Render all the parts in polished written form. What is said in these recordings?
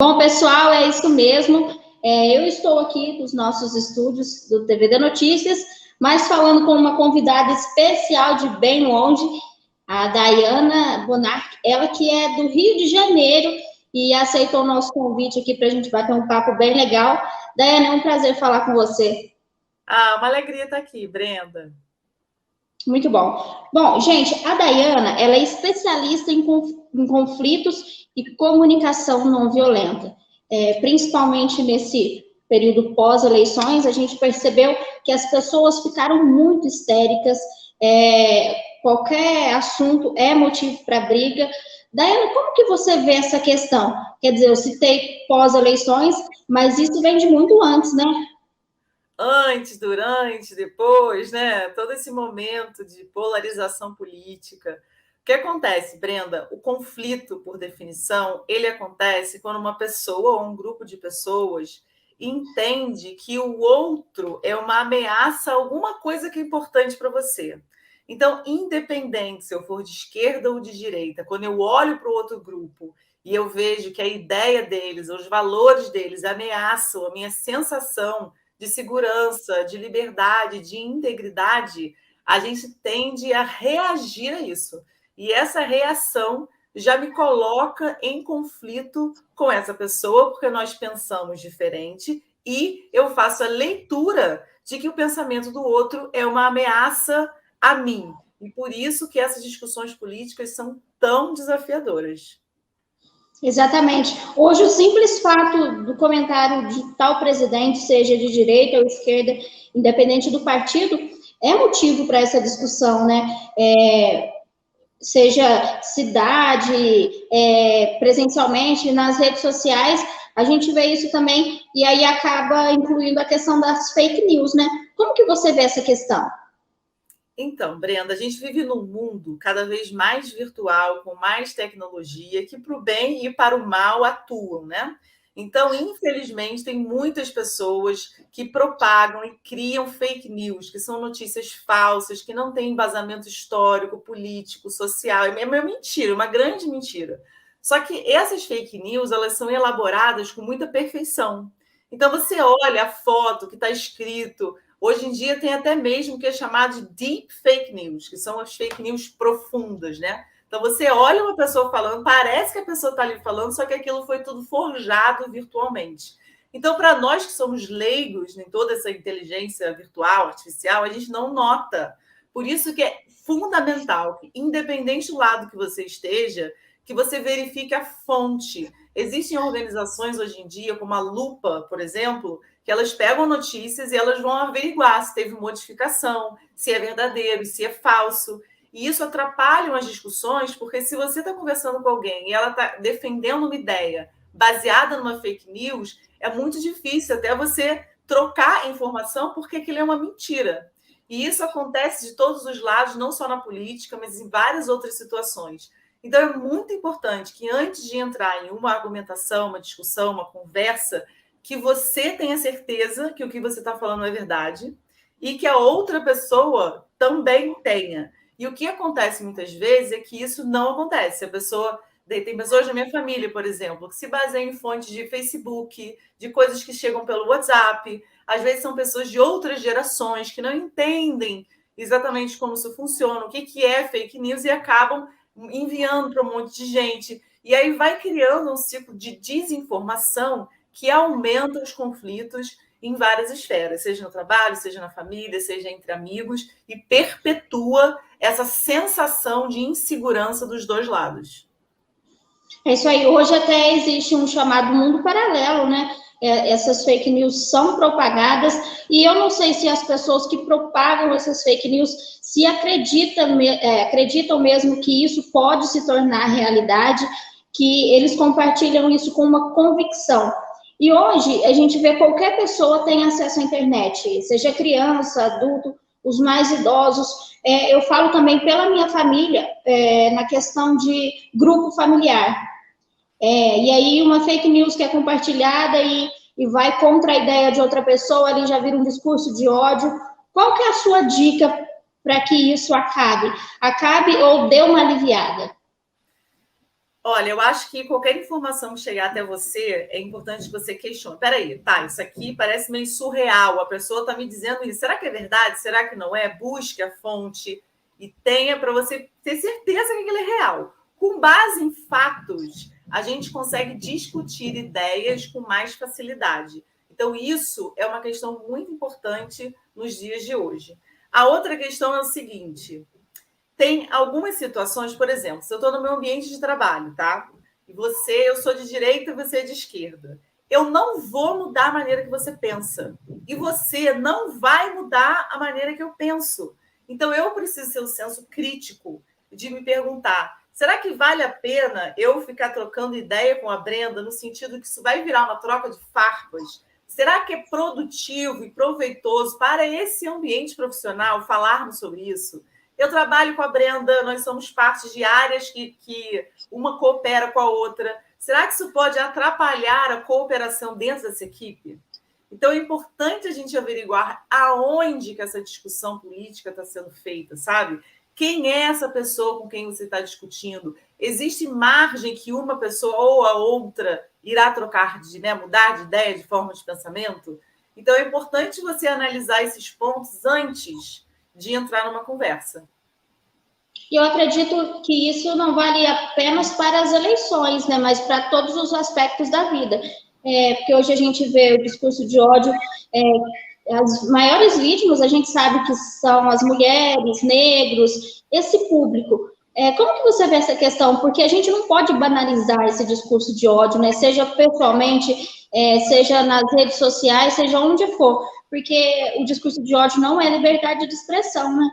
Bom, pessoal, é isso mesmo. Eu estou aqui nos nossos estúdios do TVD Notícias, mas falando com uma convidada especial de bem longe, a Dayana Bonark, ela que é do Rio de Janeiro e aceitou o nosso convite aqui para a gente bater um papo bem legal. Dayana, é um prazer falar com você. Uma alegria estar aqui, Brenda. Muito bom. Bom, gente, a Dayana, ela é especialista em conflitos e comunicação não violenta. Principalmente nesse período pós-eleições, a gente percebeu que as pessoas ficaram muito histéricas, qualquer assunto é motivo para briga. Dayana, como que você vê essa questão? Quer dizer, eu citei pós-eleições, mas isso vem de muito antes, né? Antes, durante, depois, né? Todo esse momento de polarização política. O que acontece, Brenda? O conflito, por definição, ele acontece quando uma pessoa ou um grupo de pessoas entende que o outro é uma ameaça a alguma coisa que é importante para você. Então, independente se eu for de esquerda ou de direita, quando eu olho para o outro grupo e eu vejo que a ideia deles, os valores deles ameaçam a minha sensação de segurança, de liberdade, de integridade, a gente tende a reagir a isso. E essa reação já me coloca em conflito com essa pessoa, porque nós pensamos diferente e eu faço a leitura de que o pensamento do outro é uma ameaça a mim. E por isso que essas discussões políticas são tão desafiadoras. Exatamente. Hoje, o simples fato do comentário de tal presidente, seja de direita ou esquerda, independente do partido, é motivo para essa discussão, né? Seja cidade, presencialmente, nas redes sociais, a gente vê isso também, e aí acaba incluindo a questão das fake news, né? Como que você vê essa questão? Então, Brenda, a gente vive num mundo cada vez mais virtual, com mais tecnologia, que para o bem e para o mal atuam, né? Então, infelizmente, tem muitas pessoas que propagam e criam fake news, que são notícias falsas, que não têm embasamento histórico, político, social. É uma mentira, uma grande mentira. Só que essas fake news, elas são elaboradas com muita perfeição. Então, você olha a foto que está escrito. Hoje em dia tem até mesmo o que é chamado de deep fake news, que são as fake news profundas, né? Então você olha uma pessoa falando, parece que a pessoa está ali falando, só que aquilo foi tudo forjado virtualmente. Então, para nós que somos leigos em toda essa inteligência virtual, artificial, a gente não nota. Por isso que é fundamental que, independente do lado que você esteja, que você verifique a fonte. Existem organizações hoje em dia, como a Lupa, por exemplo, que elas pegam notícias e elas vão averiguar se teve modificação, se é verdadeiro, se é falso. E isso atrapalha as discussões, porque se você está conversando com alguém e ela está defendendo uma ideia baseada numa fake news, é muito difícil até você trocar informação, porque aquilo é uma mentira. E isso acontece de todos os lados, não só na política, mas em várias outras situações. Então, é muito importante que antes de entrar em uma argumentação, uma discussão, uma conversa, que você tenha certeza que o que você está falando é verdade e que a outra pessoa também tenha. E o que acontece muitas vezes é que isso não acontece. A pessoa tem pessoas na minha família, por exemplo, que se baseiam em fontes de Facebook, de coisas que chegam pelo WhatsApp. Às vezes são pessoas de outras gerações que não entendem exatamente como isso funciona, o que é fake news e acabam enviando para um monte de gente. E aí vai criando um ciclo de desinformação que aumenta os conflitos em várias esferas, seja no trabalho, seja na família, seja entre amigos, e perpetua essa sensação de insegurança dos dois lados. É isso aí. Hoje até existe um chamado mundo paralelo, né? Essas fake news são propagadas e eu não sei se as pessoas que propagam essas fake news se acreditam mesmo que isso pode se tornar realidade, que eles compartilham isso com uma convicção. E hoje a gente vê qualquer pessoa tem acesso à internet, seja criança, adulto, os mais idosos. Eu falo também pela minha família, na questão de grupo familiar. E aí uma fake news que é compartilhada e vai contra a ideia de outra pessoa, ali já vira um discurso de ódio. Qual que é a sua dica para que isso acabe? Acabe ou dê uma aliviada? Olha, eu acho que qualquer informação que chegar até você, é importante que você questione. Peraí, tá, isso aqui parece meio surreal, a pessoa está me dizendo isso. Será que é verdade? Será que não é? Busque a fonte e tenha para você ter certeza que aquilo é real. Com base em fatos, a gente consegue discutir ideias com mais facilidade. Então, isso é uma questão muito importante nos dias de hoje. A outra questão é o seguinte: tem algumas situações, por exemplo, se eu estou no meu ambiente de trabalho, tá? E eu sou de direita e você é de esquerda. Eu não vou mudar a maneira que você pensa. E você não vai mudar a maneira que eu penso. Então, eu preciso ter o senso crítico de me perguntar: será que vale a pena eu ficar trocando ideia com a Brenda no sentido que isso vai virar uma troca de farpas? Será que é produtivo e proveitoso para esse ambiente profissional falarmos sobre isso? Eu trabalho com a Brenda, nós somos parte de áreas que uma coopera com a outra. Será que isso pode atrapalhar a cooperação dentro dessa equipe? Então, é importante a gente averiguar aonde que essa discussão política está sendo feita, sabe? Quem é essa pessoa com quem você está discutindo? Existe margem que uma pessoa ou a outra irá trocar mudar de ideia, de forma de pensamento? Então, é importante você analisar esses pontos antes de entrar numa conversa. E eu acredito que isso não vale apenas para as eleições, né, mas para todos os aspectos da vida. Porque hoje a gente vê o discurso de ódio, as maiores vítimas a gente sabe que são as mulheres, negros, esse público. Como que você vê essa questão? Porque a gente não pode banalizar esse discurso de ódio, né? Seja pessoalmente, seja nas redes sociais, seja onde for, porque o discurso de ódio não é liberdade de expressão, né?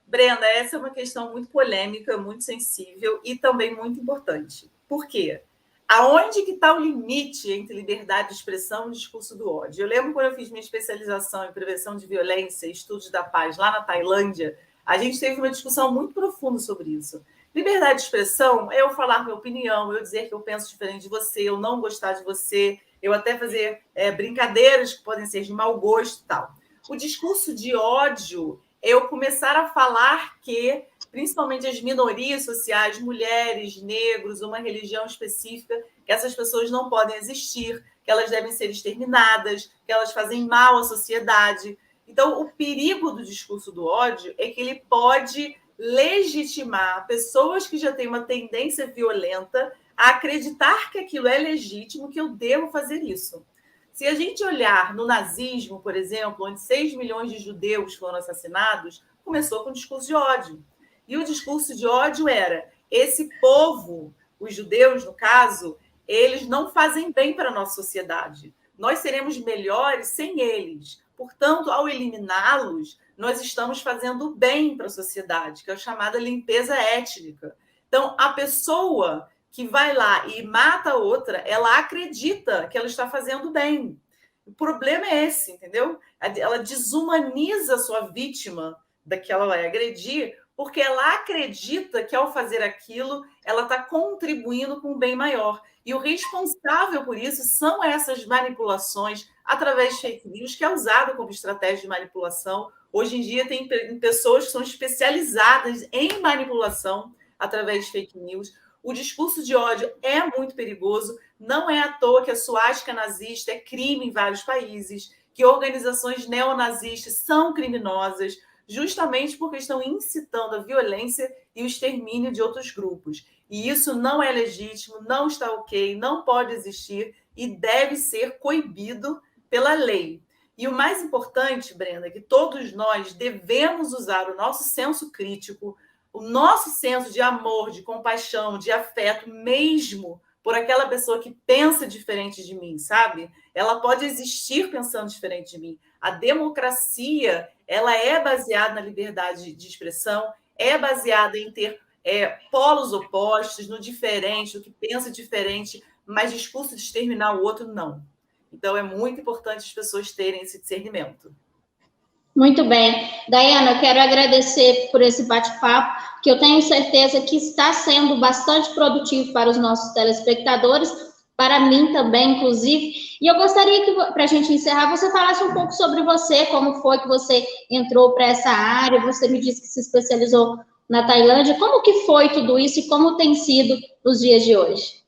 Brenda, essa é uma questão muito polêmica, muito sensível e também muito importante. Por quê? Aonde que está o limite entre liberdade de expressão e discurso do ódio? Eu lembro quando eu fiz minha especialização em prevenção de violência e estudos da paz lá na Tailândia, a gente teve uma discussão muito profunda sobre isso. Liberdade de expressão é eu falar minha opinião, eu dizer que eu penso diferente de você, eu não gostar de você, eu até fazer brincadeiras que podem ser de mau gosto e tal. O discurso de ódio é eu começar a falar que, principalmente as minorias sociais, mulheres, negros, uma religião específica, que essas pessoas não podem existir, que elas devem ser exterminadas, que elas fazem mal à sociedade. Então, o perigo do discurso do ódio é que ele pode legitimar pessoas que já têm uma tendência violenta a acreditar que aquilo é legítimo, que eu devo fazer isso. Se a gente olhar no nazismo, por exemplo, onde 6 milhões de judeus foram assassinados, começou com um discurso de ódio. E o discurso de ódio era: esse povo, os judeus, no caso, eles não fazem bem para a nossa sociedade. Nós seremos melhores sem eles. Portanto, ao eliminá-los, nós estamos fazendo bem para a sociedade, que é a chamada limpeza étnica. Então, a pessoa que vai lá e mata a outra, ela acredita que ela está fazendo bem. O problema é esse, entendeu? Ela desumaniza a sua vítima da que ela vai agredir, porque ela acredita que, ao fazer aquilo, ela está contribuindo com um bem maior. E o responsável por isso são essas manipulações através de fake news, que é usado como estratégia de manipulação. Hoje em dia, tem pessoas que são especializadas em manipulação através de fake news. O discurso de ódio é muito perigoso. Não é à toa que a suástica nazista é crime em vários países, que organizações neonazistas são criminosas, justamente porque estão incitando a violência e o extermínio de outros grupos. E isso não é legítimo, não está ok, não pode existir e deve ser coibido pela lei. E o mais importante, Brenda, é que todos nós devemos usar o nosso senso crítico, o nosso senso de amor, de compaixão, de afeto, mesmo por aquela pessoa que pensa diferente de mim, sabe? Ela pode existir pensando diferente de mim. A democracia, ela é baseada na liberdade de expressão, é baseada em ter polos opostos, no diferente, no que pensa diferente, mas discurso de exterminar o outro, não. Então, é muito importante as pessoas terem esse discernimento. Muito bem. Daiana, eu quero agradecer por esse bate-papo, que eu tenho certeza que está sendo bastante produtivo para os nossos telespectadores, para mim também, inclusive. E eu gostaria que, para a gente encerrar, você falasse um pouco sobre você, como foi que você entrou para essa área. Você me disse que se especializou na Tailândia. Como que foi tudo isso e como tem sido nos dias de hoje?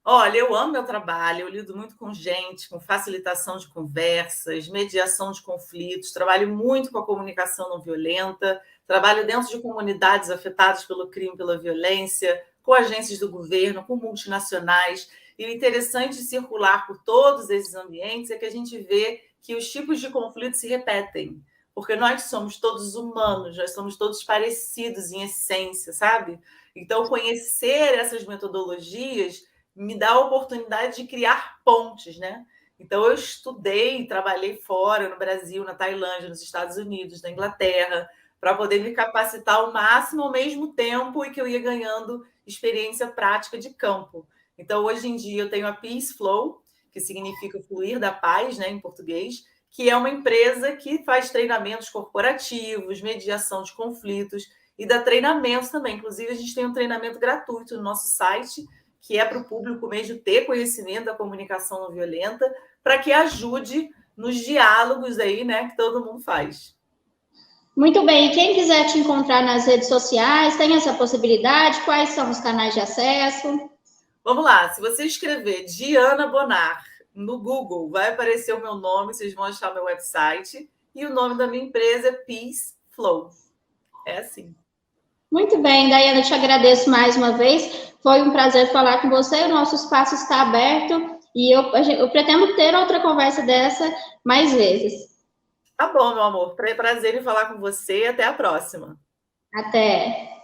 Olha, eu amo meu trabalho, eu lido muito com gente, com facilitação de conversas, mediação de conflitos, trabalho muito com a comunicação não violenta, trabalho dentro de comunidades afetadas pelo crime, pela violência, com agências do governo, com multinacionais. E o interessante de circular por todos esses ambientes é que a gente vê que os tipos de conflitos se repetem, porque nós somos todos humanos, nós somos todos parecidos em essência, sabe? Então, conhecer essas metodologias me dá a oportunidade de criar pontes, né? Então, eu estudei, trabalhei fora, no Brasil, na Tailândia, nos Estados Unidos, na Inglaterra, para poder me capacitar ao máximo ao mesmo tempo e que eu ia ganhando experiência prática de campo. Então, hoje em dia, eu tenho a Peace Flow, que significa fluir da paz, né, em português, que é uma empresa que faz treinamentos corporativos, mediação de conflitos e dá treinamentos também. Inclusive, a gente tem um treinamento gratuito no nosso site, que é para o público mesmo ter conhecimento da comunicação não violenta, para que ajude nos diálogos aí, né, que todo mundo faz. Muito bem, e quem quiser te encontrar nas redes sociais, tem essa possibilidade? Quais são os canais de acesso? Vamos lá, se você escrever Diana Bonar no Google, vai aparecer o meu nome, vocês vão achar o meu website, e o nome da minha empresa é Peace Flow. É assim. Muito bem, Daiana, eu te agradeço mais uma vez. Foi um prazer falar com você. O nosso espaço está aberto e eu pretendo ter outra conversa dessa mais vezes. Tá bom, meu amor. Prazer em falar com você. Até a próxima. Até.